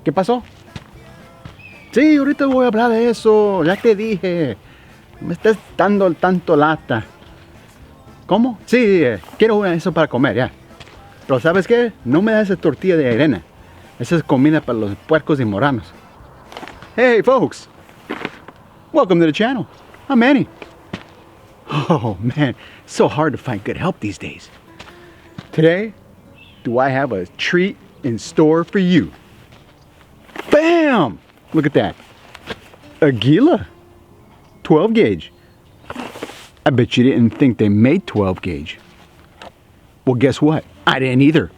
¿Qué pasó? Sí, ahorita voy a hablar de eso. Ya te dije. Me estás dando tanto lata. ¿Cómo? Sí, quiero eso para comer, ya. Pero ¿sabes qué? No me das esa tortilla de arena. Esa es comida para los puercos y moranos. Hey, folks. Welcome to the channel. I'm Manny. Oh, man. It's so hard to find good help these days. Today, do I have a treat in store for you. Bam! Look at that. Aguila. 12 gauge. I bet you didn't think they made 12 gauge. Well, guess what? I didn't either.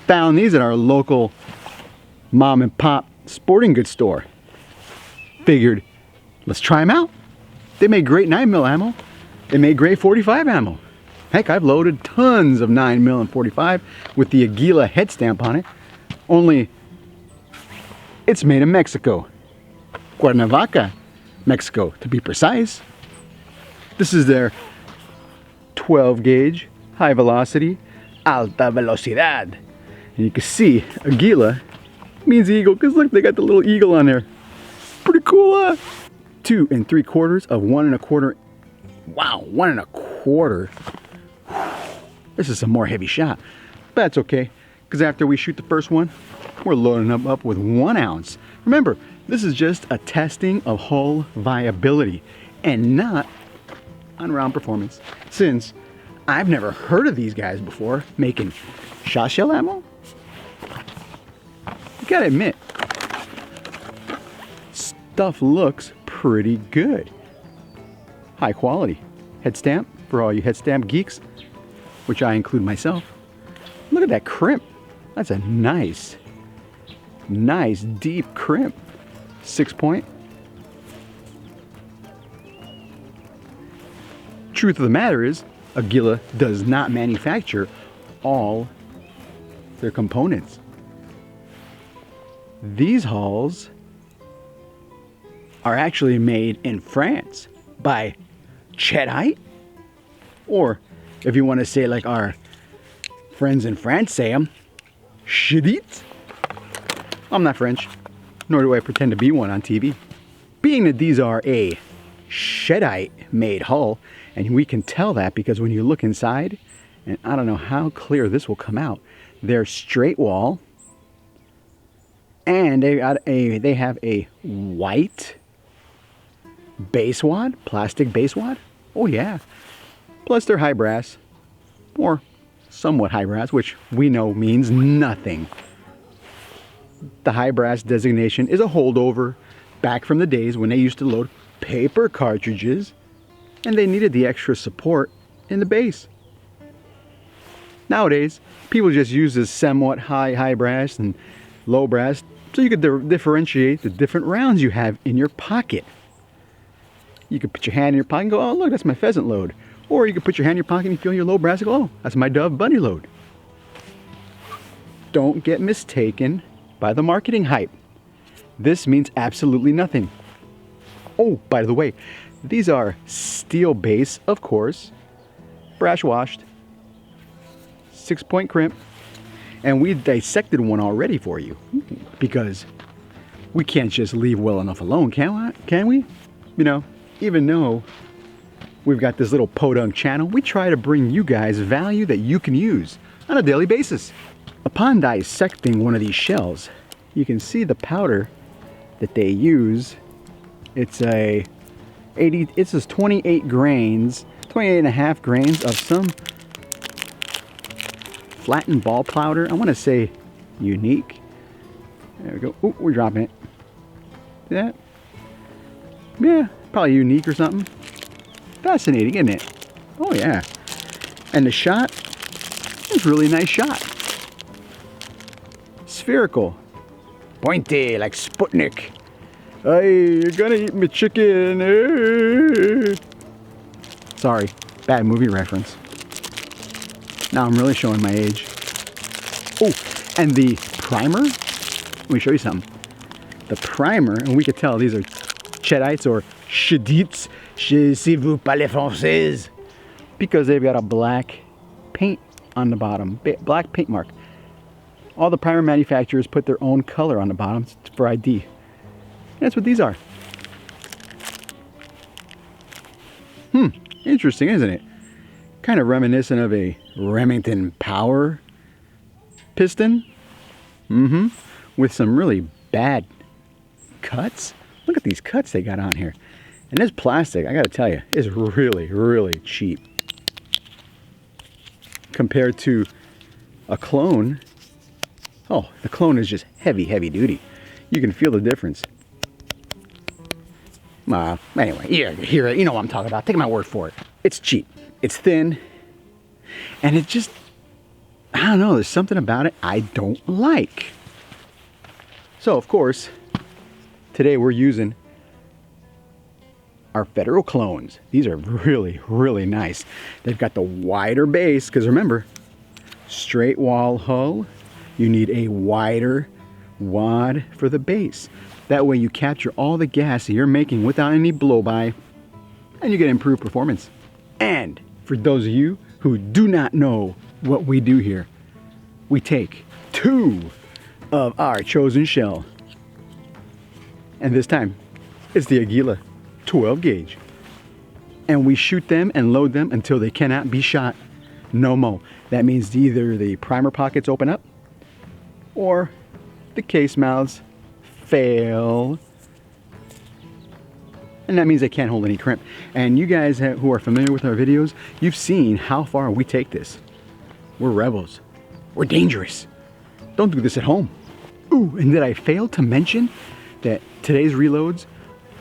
Found these at our local mom and pop sporting goods store. Figured, let's try them out. They made great 9mm ammo. They made great 45 ammo. Heck, I've loaded tons of 9mm and 45 with the Aguila head stamp on it. Only, it's made in Mexico. Cuernavaca, Mexico, to be precise. This is their 12 gauge, high velocity, alta velocidad. And you can see Aguila means eagle, because look, they got the little eagle on there. Pretty cool, huh? 2 3/4 of 1 1/4. Wow, 1 1/4. This is a more heavy shot, but that's okay, because after we shoot the first one, we're loading them up with 1 ounce. Remember, this is just a testing of hull viability and not on round performance, since I've never heard of these guys before making shot shell ammo. You gotta admit, stuff looks pretty good. High quality. Head stamp for all you head stamp geeks, which I include myself. Look at that crimp. That's a nice deep crimp. 6-point. Truth of the matter is, Aguila does not manufacture all their components. These hulls are actually made in France by Chetite, or if you want to say like our friends in France say them, Chedit. I'm not French, nor do I pretend to be one on TV. Being that these are a Chetite made hull, and we can tell that because when you look inside, and I don't know how clear this will come out, they're straight wall, and they have a white base wad, plastic base wad. Oh yeah. Plus they're high brass, or somewhat high brass, which we know means nothing. The high brass designation is a holdover back from the days when they used to load paper cartridges and they needed the extra support in the base. Nowadays, people just use this somewhat high brass and low brass so you could differentiate the different rounds you have in your pocket. You could put your hand in your pocket and go, oh look, that's my pheasant load. Or you could put your hand in your pocket and feel your low brass and go, oh, that's my dove bunny load. Don't get mistaken by the marketing hype. This means absolutely nothing. Oh, by the way, these are steel base, of course, brass washed, 6-point crimp, and we dissected one already for you because we can't just leave well enough alone, can we? You know, even though we've got this little podunk channel, we try to bring you guys value that you can use on a daily basis. Upon dissecting one of these shells, you can see the powder that they use. It's a 28 grains, 28 and a half grains of some flattened ball powder. I want to say unique. There we go. Oh, we're dropping it. See that? Yeah, probably unique or something. Fascinating, isn't it? Oh yeah. And the shot is really nice shot. Spherical. Pointy like Sputnik. Hey, you're gonna eat my chicken. Sorry, bad movie reference. Now I'm really showing my age. Oh, and the primer. Let me show you something. The primer, and we could tell these are Chedites or Chedits, si vous parlez français, because they've got a black paint on the bottom, black paint mark. All the primer manufacturers put their own color on the bottoms for ID. That's what these are. Interesting, isn't it? Kind of reminiscent of a Remington Power piston. With some really bad cuts. Look at these cuts they got on here. And this plastic, I gotta tell you, is really, really cheap. Compared to a clone. Oh, the clone is just heavy, heavy duty. You can feel the difference. Anyway, you know what I'm talking about. Take my word for it. It's cheap. It's thin. And it just, I don't know, there's something about it I don't like. So, of course, today we're using our Federal clones. These are really, really nice. They've got the wider base, because remember, straight wall hull, you need a wider wad for the base. That way you capture all the gas that you're making without any blow-by, and you get improved performance. And for those of you who do not know what we do here, we take 2 of our chosen shell. And this time, it's the Aguila 12 gauge. And we shoot them and load them until they cannot be shot no more. That means either the primer pockets open up or the case mouths fail. And that means they can't hold any crimp. And you guys who are familiar with our videos, you've seen how far we take this. We're rebels. We're dangerous. Don't do this at home. Ooh, and did I fail to mention that today's reloads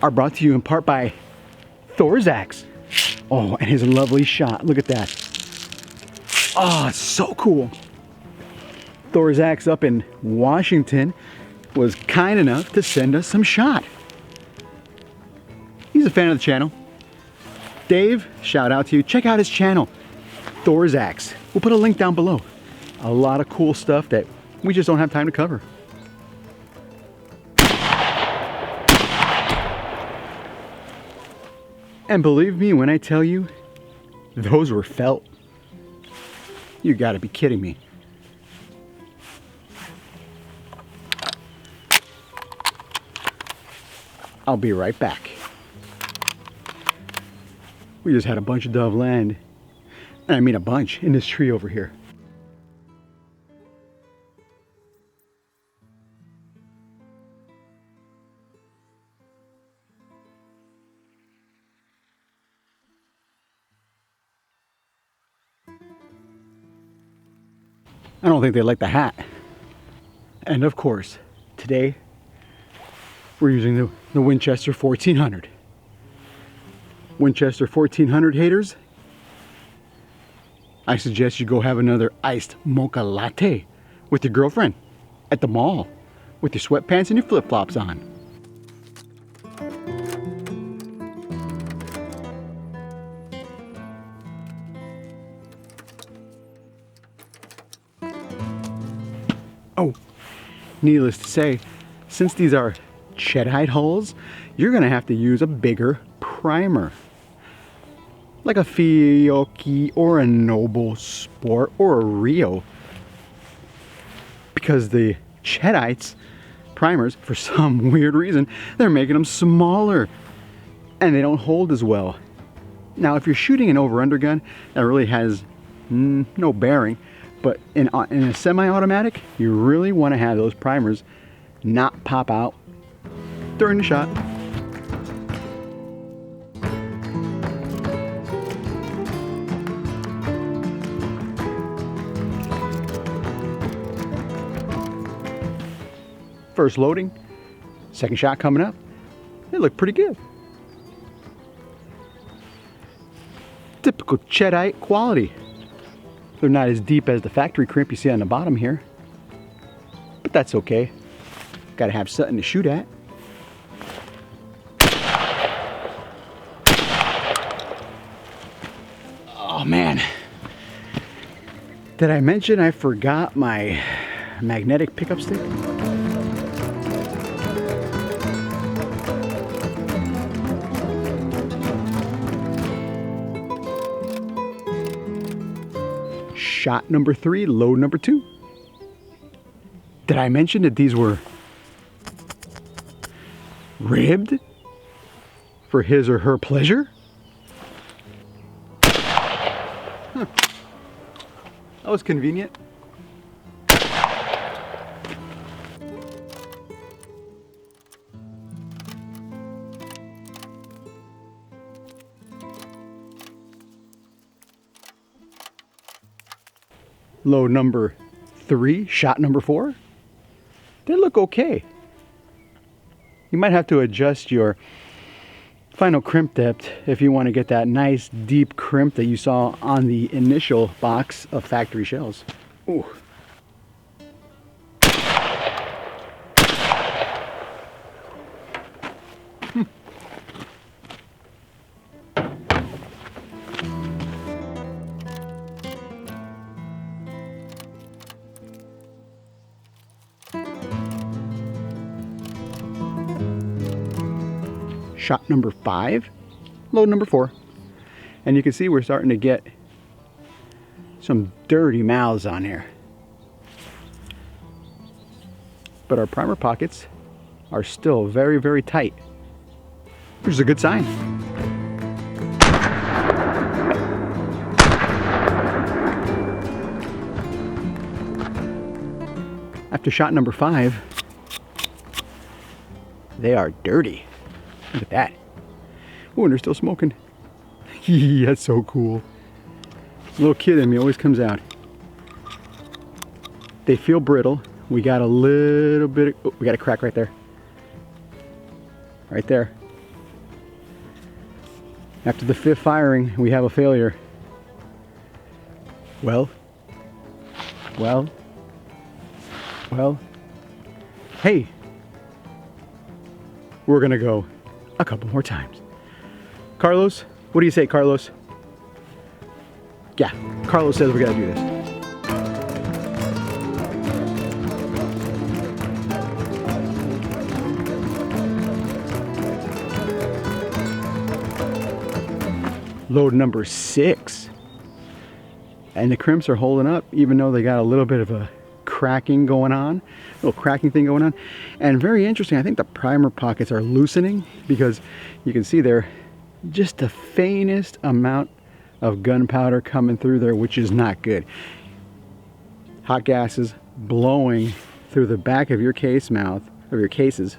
are brought to you in part by Thorzak's. Oh, and his lovely shot. Look at that. Oh, it's so cool. Thorzak's up in Washington was kind enough to send us some shot. He's a fan of the channel. Dave, shout out to you. Check out his channel, Thorzak's. We'll put a link down below. A lot of cool stuff that we just don't have time to cover. And believe me when I tell you, those were felt. You gotta be kidding me. I'll be right back. We just had a bunch of dove land. And I mean a bunch in this tree over here. I don't think they like the hat. And of course, today we're using the Winchester 1400. Winchester 1400 haters, I suggest you go have another iced mocha latte with your girlfriend at the mall with your sweatpants and your flip-flops on. Oh, needless to say, since these are Cheddite hulls, you're gonna have to use a bigger primer. Like a Fiocchi or a Noble Sport or a Rio. Because the Cheddites primers, for some weird reason, they're making them smaller. And they don't hold as well. Now if you're shooting an over-under gun, that really has no bearing. But in a semi-automatic, you really want to have those primers not pop out during the shot. First loading, second shot coming up. They look pretty good. Typical Cheddite quality. They're not as deep as the factory crimp you see on the bottom here, but that's okay. Gotta have something to shoot at. Oh man, did I mention I forgot my magnetic pickup stick? Shot number 3, load number 2. Did I mention that these were ribbed for his or her pleasure? Huh. That was convenient. Load number 3, shot number 4. They look okay. You might have to adjust your final crimp depth if you want to get that nice deep crimp that you saw on the initial box of factory shells. Ooh. Shot number 5, load number 4. And you can see we're starting to get some dirty mouths on here. But our primer pockets are still very, very tight, which is a good sign. After shot number 5, they are dirty. Look at that. Oh, and they're still smoking. That's so cool. Little kid in me always comes out. They feel brittle. We got a little bit of, oh, we got a crack right there. Right there. After the 5th firing, we have a failure. Well. Hey. We're gonna go a couple more times. Carlos, what do you say, Carlos? Yeah, Carlos says we gotta do this. Load number 6. And the crimps are holding up, even though they got a little bit of a cracking going on, little cracking thing going on. And very interesting, I think the primer pockets are loosening because you can see there just the faintest amount of gunpowder coming through there, which is not good. Hot gases blowing through the back of your case mouth, of your cases,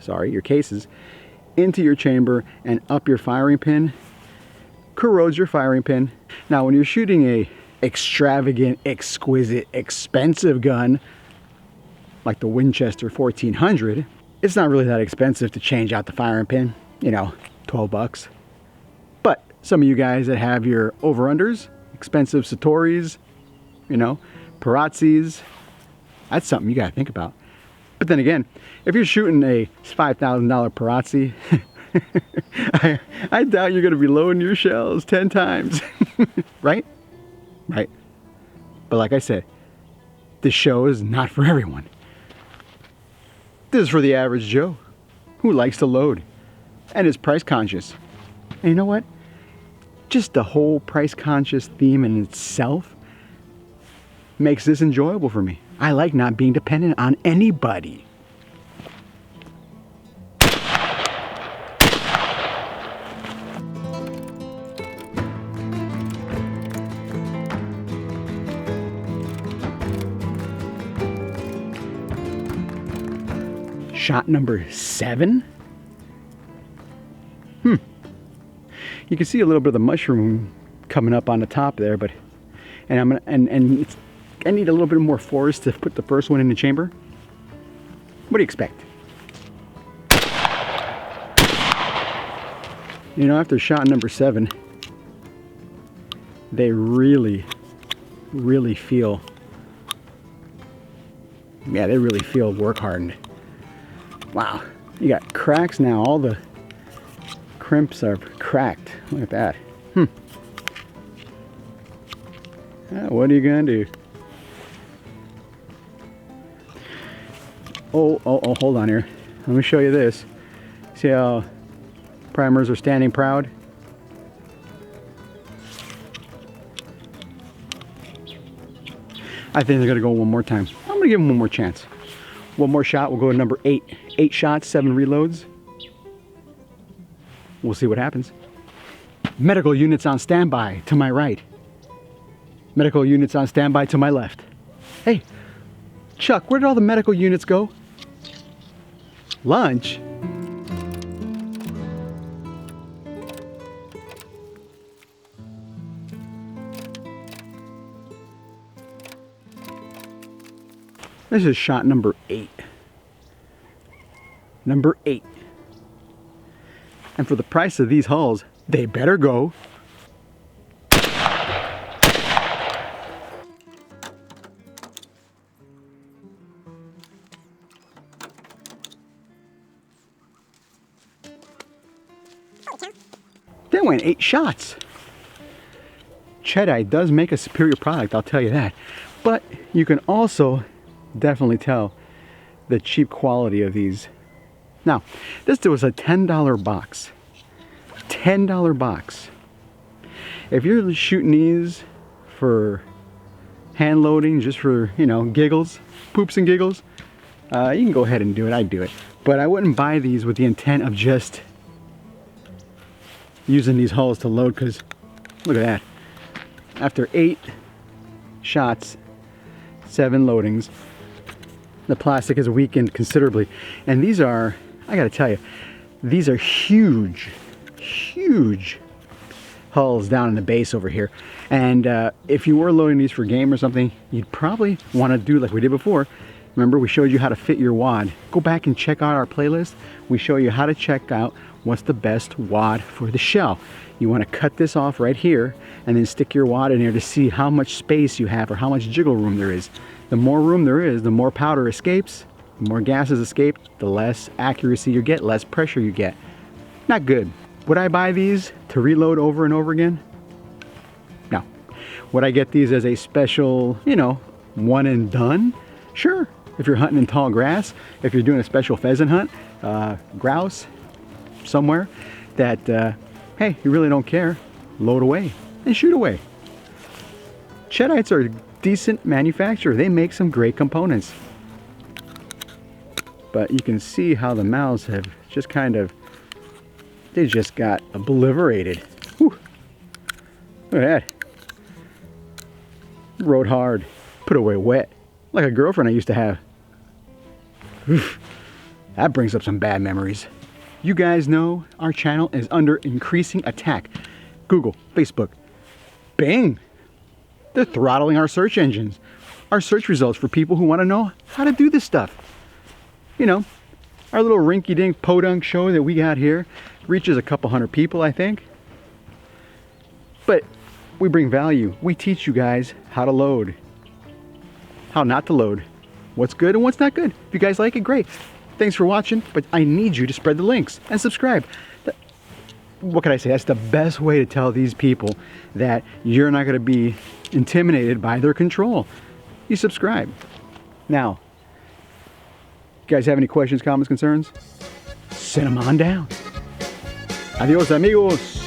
into your chamber and up your firing pin, corrodes your firing pin. Now when you're shooting a extravagant, exquisite, expensive gun like the Winchester 1400, it's not really that expensive to change out the firing pin, you know, 12 bucks. But some of you guys that have your over-unders, expensive Satoris, you know, Parazzis, that's something you gotta think about. But then again, if you're shooting a $5,000 Parazzi, I doubt you're gonna be loading your shells 10 times, right? Right. But like I said, this show is not for everyone. This is for the average Joe who likes to load and is price conscious. And you know what? Just the whole price conscious theme in itself makes this enjoyable for me. I like not being dependent on anybody. Shot number 7. You can see a little bit of the mushroom coming up on the top there, but and I'm gonna I need a little bit more force to put the first one in the chamber. What do you expect? You know, after shot number 7, they really feel, yeah, they really feel work hardened. Wow, you got cracks now. All the crimps are cracked. Look at that. What are you gonna do? Oh, hold on here. Let me show you this. See how primers are standing proud? I think they're gonna go one more time. I'm gonna give them one more chance. One more shot, we'll go to number 8. 8 shots, 7 reloads. We'll see what happens. Medical units on standby to my right. Medical units on standby to my left. Hey, Chuck, where did all the medical units go? Lunch? This is shot number 8. Number 8. And for the price of these hulls, they better go. That went 8 shots. Cheddite does make a superior product, I'll tell you that. But you can also definitely tell the cheap quality of these. Now, this was a $10 box. $10 box. If you're shooting these for hand loading, just for, you know, giggles, poops and giggles, you can go ahead and do it. I'd do it. But I wouldn't buy these with the intent of just using these hulls to load, because look at that. After 8 shots, 7 loadings, the plastic is weakened considerably. And these are, I gotta tell you, these are huge, huge hulls down in the base over here. And if you were loading these for game or something, you'd probably want to do like we did before. Remember, we showed you how to fit your wad. Go back and check out our playlist. We show you how to check out what's the best wad for the shell. You want to cut this off right here and then stick your wad in there to see how much space you have or how much jiggle room there is. The more room there is, the more powder escapes, the more gases escape, the less accuracy you get, less pressure you get. Not good. Would I buy these to reload over and over again? No. Would I get these as a special, you know, one and done? Sure. If you're hunting in tall grass, if you're doing a special pheasant hunt, grouse, somewhere that, hey, you really don't care, load away and shoot away. Cheddites are a decent manufacturer. They make some great components. But you can see how the mouths have just kind of, they just got obliterated. Whew. Look at that. Rode hard, put away wet. Like a girlfriend I used to have. Oof. That brings up some bad memories. You guys know our channel is under increasing attack. Google, Facebook, Bing. They're throttling our search engines. Our search results for people who want to know how to do this stuff. You know, our little rinky-dink podunk show that we got here reaches a couple hundred people, I think. But we bring value. We teach you guys how to load, how not to load, what's good and what's not good. If you guys like it, great. Thanks for watching, but I need you to spread the links and subscribe. What can I say? That's the best way to tell these people that you're not going to be intimidated by their control. You subscribe. Now, you guys have any questions, comments, concerns? Send them on down. Adios, amigos.